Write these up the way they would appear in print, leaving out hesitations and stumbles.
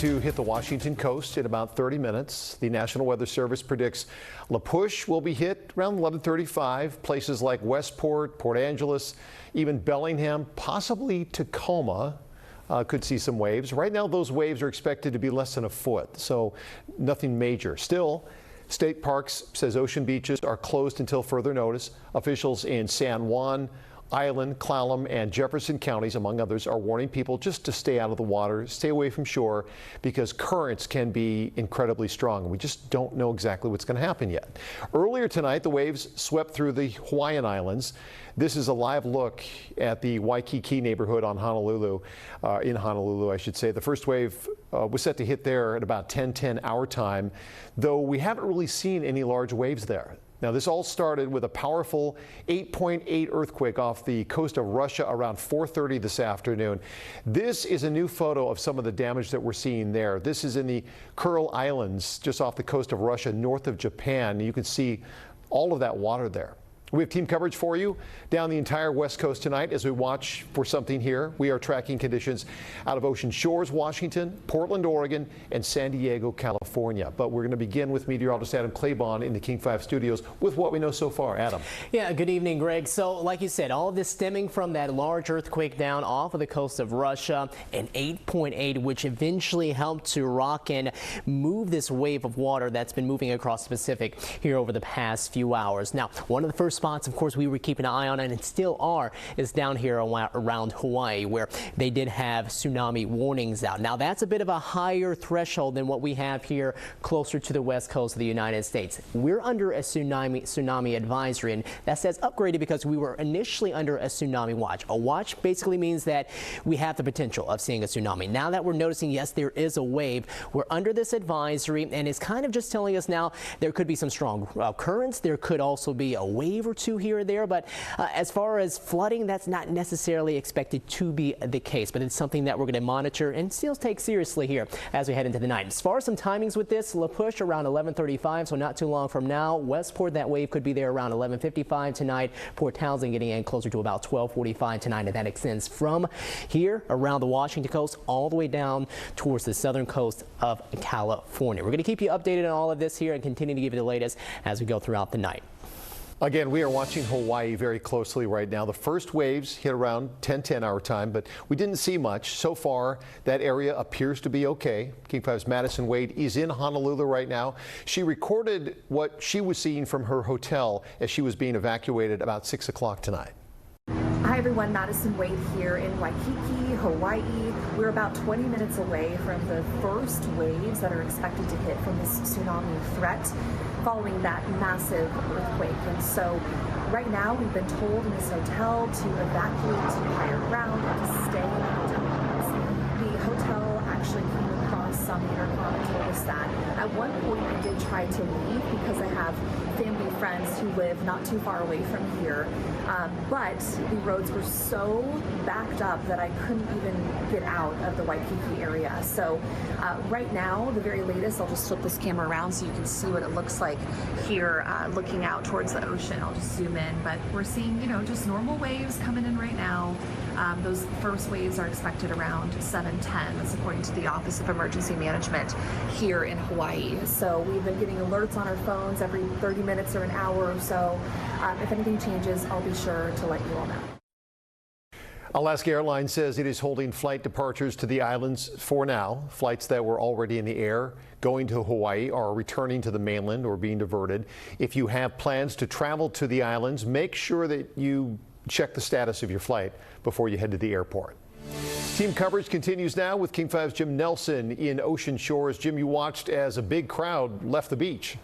to hit the Washington coast in about 30 minutes. The National Weather Service predicts La Push will be hit around 11:35. Places like Westport, Port Angeles, even Bellingham, possibly Tacoma could see some waves. Right now, those waves are expected to be less than a foot, so nothing major. Still, State Parks says ocean beaches are closed until further notice. Officials in San Juan, Island, Clallam, and Jefferson counties, among others, are warning people just to stay out of the water, stay away from shore, because currents can be incredibly strong. We just don't know exactly what's going to happen yet. Earlier tonight, the waves swept through the Hawaiian Islands. This is a live look at the Waikiki neighborhood on Honolulu, in Honolulu, I should say. The first wave was set to hit there at about 10:10 our time, though we haven't really seen any large waves there. Now, this all started with a powerful 8.8 earthquake off the coast of Russia around 4:30 this afternoon. This is a new photo of some of the damage that we're seeing there. This is in the Kuril Islands, just off the coast of Russia, north of Japan. You can see all of that water there. We have team coverage for you down the entire West Coast tonight as we watch for something here. We are tracking conditions out of Ocean Shores, Washington, Portland, Oregon, and San Diego, California. But we're going to begin with meteorologist Adam Claiborne in the King 5 studios with what we know so far. Adam. Yeah, good evening, Greg. So like you said, all of this stemming from that large earthquake down off of the coast of Russia, an 8.8, which eventually helped to rock and move this wave of water that's been moving across the Pacific here over the past few hours. Now, one of the first spots, of course, we were keeping an eye on, and still are, is down here around Hawaii, where they did have tsunami warnings out. Now, that's a bit of a higher threshold than what we have here closer to the west coast of the United States. We're under a tsunami advisory, and that says upgraded because we were initially under a tsunami watch. A watch basically means that we have the potential of seeing a tsunami. Now that we're noticing, yes, there is a wave, we're under this advisory, and it's kind of just telling us now there could be some strong currents. There could also be a wave or two here or there, but as far as flooding, that's not necessarily expected to be the case, but it's something that we're going to monitor and still take seriously here as we head into the night. As far as some timings with this, La Push around 11:35, so not too long from now. Westport, that wave could be there around 11:55 tonight. Port Townsend getting in closer to about 12:45 tonight, and that extends from here around the Washington coast all the way down towards the southern coast of California. We're going to keep you updated on all of this here and continue to give you the latest as we go throughout the night. Again, we are watching Hawaii very closely right now. The first waves hit around 10:10 our time, but we didn't see much. So far, that area appears to be okay. King 5's Madison Wade is in Honolulu right now. She recorded what she was seeing from her hotel as she was being evacuated about 6 o'clock tonight. Hi everyone, Madison Wade here in Waikiki, Hawaii. We're about 20 minutes away from the first waves that are expected to hit from this tsunami threat following that massive earthquake. And so right now we've been told in this hotel to evacuate to higher ground and to stay in the hotel rooms. The hotel actually came across some intercom and told us that at one point I did try to leave because I have family friends who live not too far away from here, but the roads were so backed up that I couldn't even get out of the Waikiki area. So right now, the very latest, I'll just flip this camera around so you can see what it looks like here looking out towards the ocean. I'll just zoom in, but we're seeing, you know, just normal waves coming in right now. Those first waves are expected around 7:10. That's according to the Office of Emergency Management here in Hawaii. So we've been getting alerts on our phones every 30 minutes or an hour or so. If anything changes, I'll be sure to let you all know. Alaska Airlines says it is holding flight departures to the islands for now. Flights that were already in the air going to Hawaii are returning to the mainland or being diverted. If you have plans to travel to the islands, make sure that you check the status of your flight before you head to the airport. Team coverage continues now with King 5's Jim Nelson in Ocean Shores. Jim, you watched as a big crowd left the beach.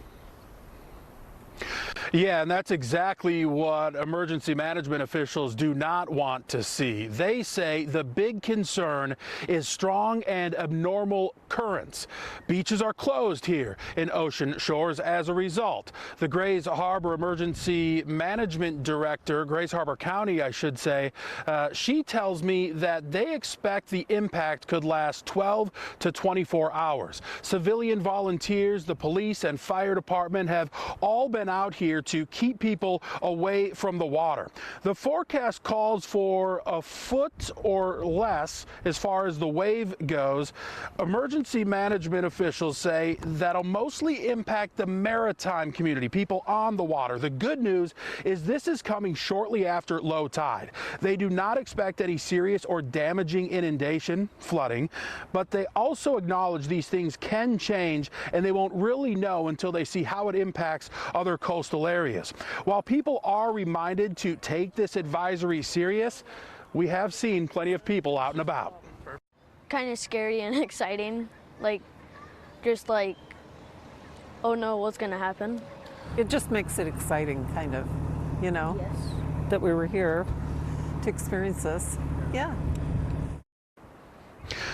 Yeah, and that's exactly what emergency management officials do not want to see. They say the big concern is strong and abnormal currents. Beaches are closed here in Ocean Shores as a result. The Grays Harbor Emergency Management Director, Grays Harbor County, I should say, she tells me that they expect the impact could last 12 to 24 hours. Civilian volunteers, the police and fire department have all been out here here to keep people away from the water. The forecast calls for a foot or less as far as the wave goes. Emergency management officials say that'll mostly impact the maritime community, people on the water. The good news is this is coming shortly after low tide. They do not expect any serious or damaging inundation, flooding, but they also acknowledge these things can change and they won't really know until they see how it impacts other coastal areas. While people are reminded to take this advisory serious, we have seen plenty of people out and about. Kind of scary and exciting, just like, oh no, what's gonna happen? It just makes it exciting, kind of, you know, Yes. that we were here to experience this. Yeah.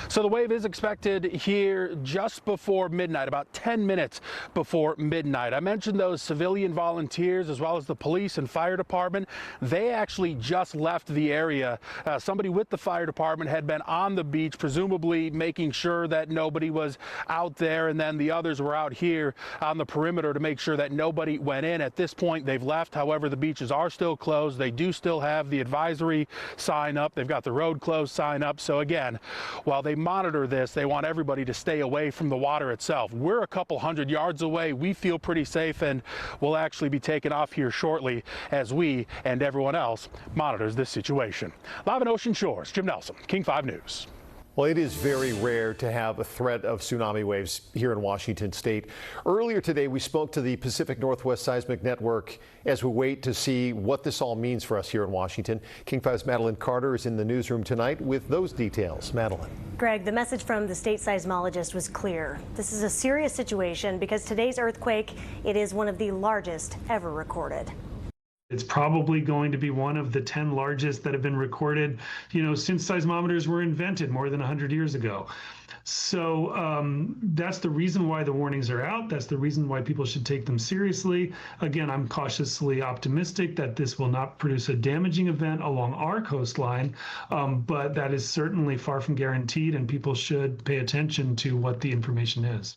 So the wave is expected here just before midnight, about 10 minutes before midnight. I mentioned those civilian volunteers as well as the police and fire department. They actually just left the area. Somebody with the fire department had been on the beach, presumably making sure that nobody was out there, and then the others were out here on the perimeter to make sure that nobody went in. At this point, they've left. However, the beaches are still closed. They do still have the advisory sign up. They've got the road closed sign up. So again, while they monitor this, they want everybody to stay away from the water itself. We're a couple hundred yards away. We feel pretty safe, and we'll actually be taking off here shortly as we and everyone else monitors this situation. Live in Ocean Shores, Jim Nelson, King 5 News. Well, it is very rare to have a threat of tsunami waves here in Washington state. Earlier today, we spoke to the Pacific Northwest Seismic Network as we wait to see what this all means for us here in Washington. King 5's Madeline Carter is in the newsroom tonight with those details. Madeline. Greg, the message from the state seismologist was clear. This is a serious situation because today's earthquake, it is one of the largest ever recorded. It's probably going to be one of the 10 largest that have been recorded, since seismometers were invented more than 100 years ago. So that's the reason why the warnings are out. That's the reason why people should take them seriously. Again, I'm cautiously optimistic that this will not produce a damaging event along our coastline, but that is certainly far from guaranteed, and people should pay attention to what the information is.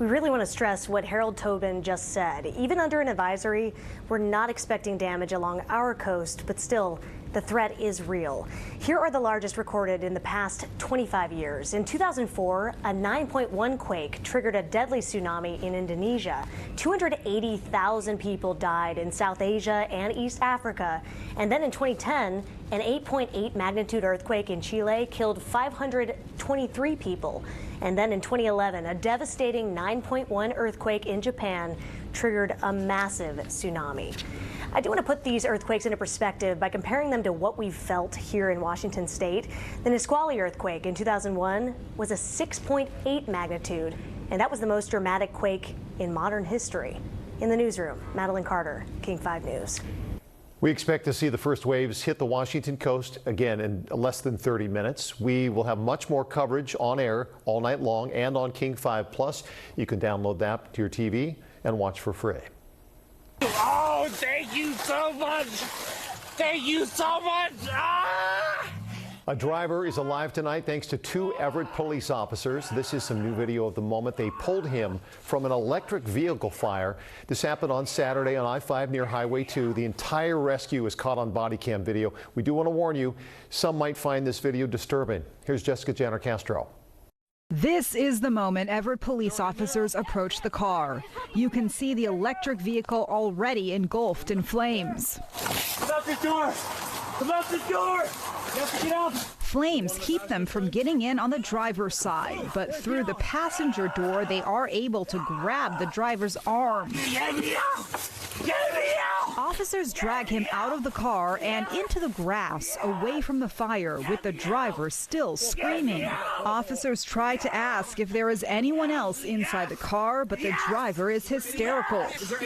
We really want to stress what Harold Tobin just said. Even under an advisory, we're not expecting damage along our coast, but still, the threat is real. Here are the largest recorded in the past 25 years. In 2004, a 9.1 quake triggered a deadly tsunami in Indonesia. 280,000 people died in South Asia and East Africa. And then in 2010, an 8.8 magnitude earthquake in Chile killed 523 people. And then in 2011, a devastating 9.1 earthquake in Japan triggered a massive tsunami. I do want to put these earthquakes into perspective by comparing them to what we've felt here in Washington state. The Nisqually earthquake in 2001 was a 6.8 magnitude, and that was the most dramatic quake in modern history. In the newsroom, Madeline Carter, King 5 News. We expect to see the first waves hit the Washington coast again in less than 30 minutes. We will have much more coverage on air all night long and on King 5 Plus. You can download that to your TV and watch for free. Oh, thank you so much. Thank you so much. Ah! A driver is alive tonight thanks to 2 Everett police officers. This is some new video of the moment they pulled him from an electric vehicle fire. This happened on Saturday on I-5 near Highway 2. The entire rescue is caught on body cam video. We do want to warn you, some might find this video disturbing. Here's Jessica Janner Castro. This is the moment Everett police officers approach the car. You can see the electric vehicle already engulfed in flames. Come out the door. Come out the door. You have to get out. Flames keep them from getting in on the driver's side, but through the passenger door, they are able to grab the driver's arm. Get me out. Get me out. Officers drag him out of the car and into the grass, away from the fire, with the driver still screaming. Officers try to ask if there is anyone else inside the car, but the driver is hysterical. Is there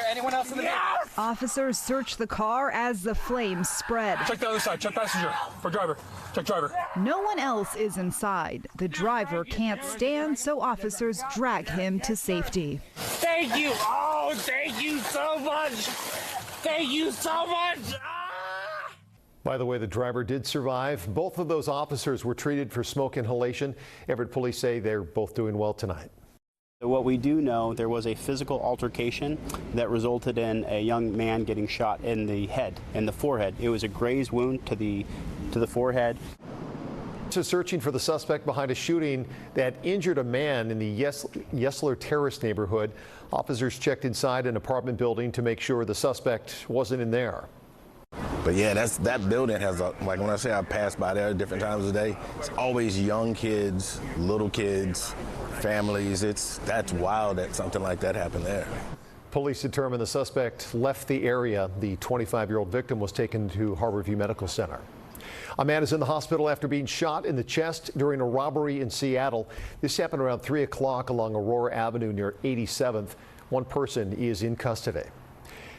anyone else in the vehicle? Officers search the car as the flames spread. Check the other side. Check passenger. For driver. Check driver. No one else is inside. The driver can't stand, so officers drag him to safety. Thank you. Oh, thank you so much. Thank you so much. By the way, the driver did survive. Both of those officers were treated for smoke inhalation. Everett police say they're both doing well tonight. What we do know, there was a physical altercation that resulted in a young man getting shot in the head, in the forehead. It was a grazed wound to the forehead. Searching for the suspect behind a shooting that injured a man in the Yesler Terrace neighborhood. Officers checked inside an apartment building to make sure the suspect wasn't in there. But yeah, that building has, like when I say I pass by there at different times of the day, it's always young kids, little kids, families. That's wild that something like that happened there. Police determined the suspect left the area. The 25-year-old victim was taken to Harborview Medical Center. A man is in the hospital after being shot in the chest during a robbery in Seattle. This happened around 3 o'clock along Aurora Avenue near 87th. One person is in custody.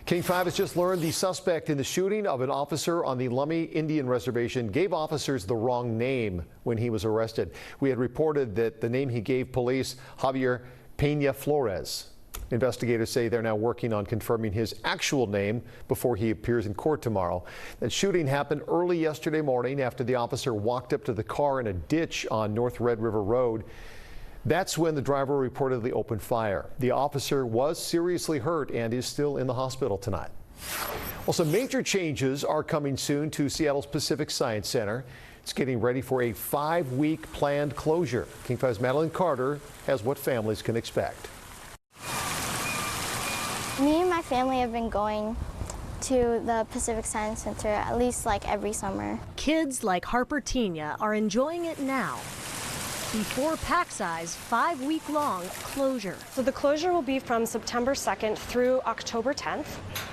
King 5 has just learned the suspect in the shooting of an officer on the Lummi Indian Reservation gave officers the wrong name when he was arrested. We had reported that the name he gave police, Javier Peña Flores. Investigators say they're now working on confirming his actual name before he appears in court tomorrow. That shooting happened early yesterday morning after the officer walked up to the car in a ditch on North Red River Road. That's when the driver reportedly opened fire. The officer was seriously hurt and is still in the hospital tonight. Well, some major changes are coming soon to Seattle's Pacific Science Center. It's getting ready for a 5-week planned closure. King 5's Madeline Carter has what families can expect. Me and my family have been going to the Pacific Science Center at least like every summer. Kids like Harper Tina are enjoying it now before PacSci's 5-week-long closure. So the closure will be from September 2nd through October 10th.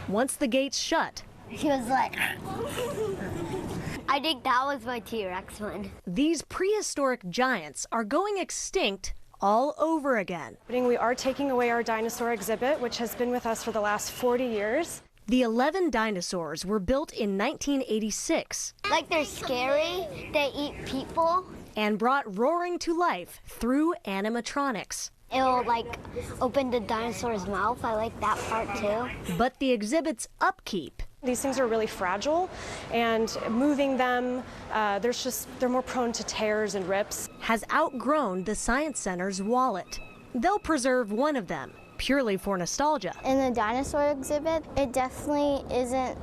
Once the gates shut, He was like, I think that was my T-Rex one. These prehistoric giants are going extinct all over again. We are taking away our dinosaur exhibit, which has been with us for the last 40 years. The 11 dinosaurs were built in 1986. Like they're scary, they eat people. And brought roaring to life through animatronics. It'll like open the dinosaur's mouth. I like that part too. But the exhibit's upkeep. These things are really fragile, and moving them, they're more prone to tears and rips. Has outgrown the Science Center's wallet. They'll preserve one of them, purely for nostalgia. In the dinosaur exhibit, it definitely isn't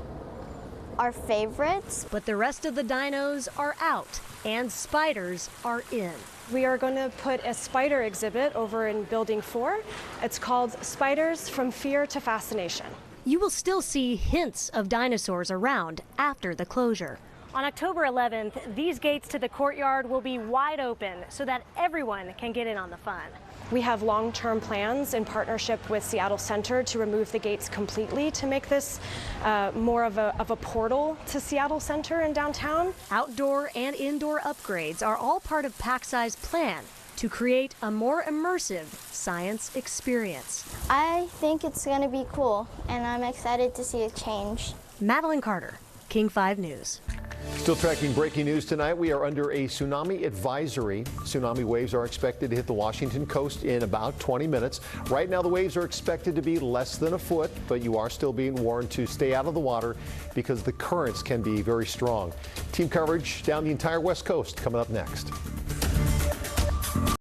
our favorites. But the rest of the dinos are out, and spiders are in. We are going to put a spider exhibit over in Building 4. It's called Spiders from Fear to Fascination. You will still see hints of dinosaurs around after the closure. On October 11th, these gates to the courtyard will be wide open so that everyone can get in on the fun. We have long-term plans in partnership with Seattle Center to remove the gates completely to make this more of a portal to Seattle Center and downtown. Outdoor and indoor upgrades are all part of PacSci's plan to create a more immersive science experience. I think it's going to be cool, and I'm excited to see it change. Madeline Carter, King 5 News. Still tracking breaking news tonight. We are under a tsunami advisory. Tsunami waves are expected to hit the Washington coast in about 20 minutes. Right now, the waves are expected to be less than a foot, but you are still being warned to stay out of the water because the currents can be very strong. Team coverage down the entire West Coast coming up next.